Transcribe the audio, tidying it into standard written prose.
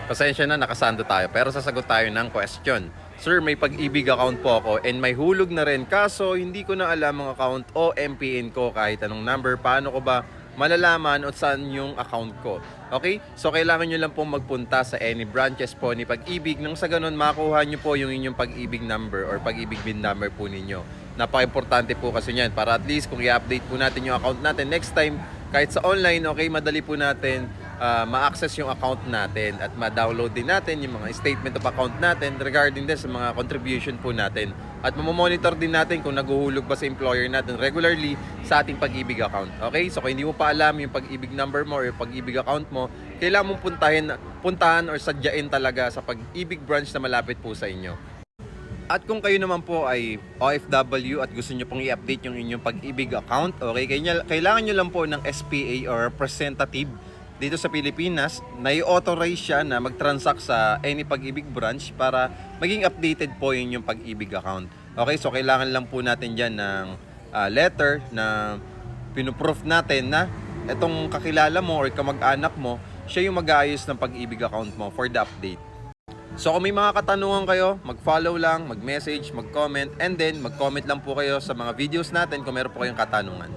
Pasensya na, nakasando tayo. Pero sasagot tayo ng question. Sir, may Pag-ibig account po ako and may hulog na rin. Kaso, hindi ko na alam ang account o MPN ko kahit anong number. Paano ko ba malalaman o saan yung account ko? Okay? So, kailangan nyo lang pong magpunta sa any branches po ni Pag-ibig. Nang sa ganun, makuha nyo po yung inyong Pag-ibig number or Pag-ibig BIN number po ninyo. Napaka-importante po kasi yan para at least kung i-update po natin yung account natin next time, kahit sa online, okay, madali po natin ma-access yung account natin at ma-download din natin yung mga statement of account natin regarding din sa mga contribution po natin. At mamomonitor din natin kung naguhulog ba sa employer natin regularly sa ating Pag-ibig account. Okay? So kung hindi mo pa alam yung Pag-ibig number mo or yung Pag-ibig account mo, kailangan mong puntahan or sadyain talaga sa Pag-ibig branch na malapit po sa inyo. At kung kayo naman po ay OFW at gusto nyo pong i-update yung inyong Pag-ibig account, okay, kailangan nyo lang po ng SPA or representative dito sa Pilipinas na i-authorize siya na mag-transact sa any Pag-ibig branch para maging updated po yung inyong Pag-ibig account. Okay, so kailangan lang po natin dyan ng letter na pinuproof natin na itong kakilala mo or kamag-anak mo, siya yung mag-aayos ng Pag-ibig account mo for the update. So kung may mga katanungan kayo, mag-follow lang, mag-message, mag-comment, and then mag-comment lang po kayo sa mga videos natin kung meron po kayong katanungan.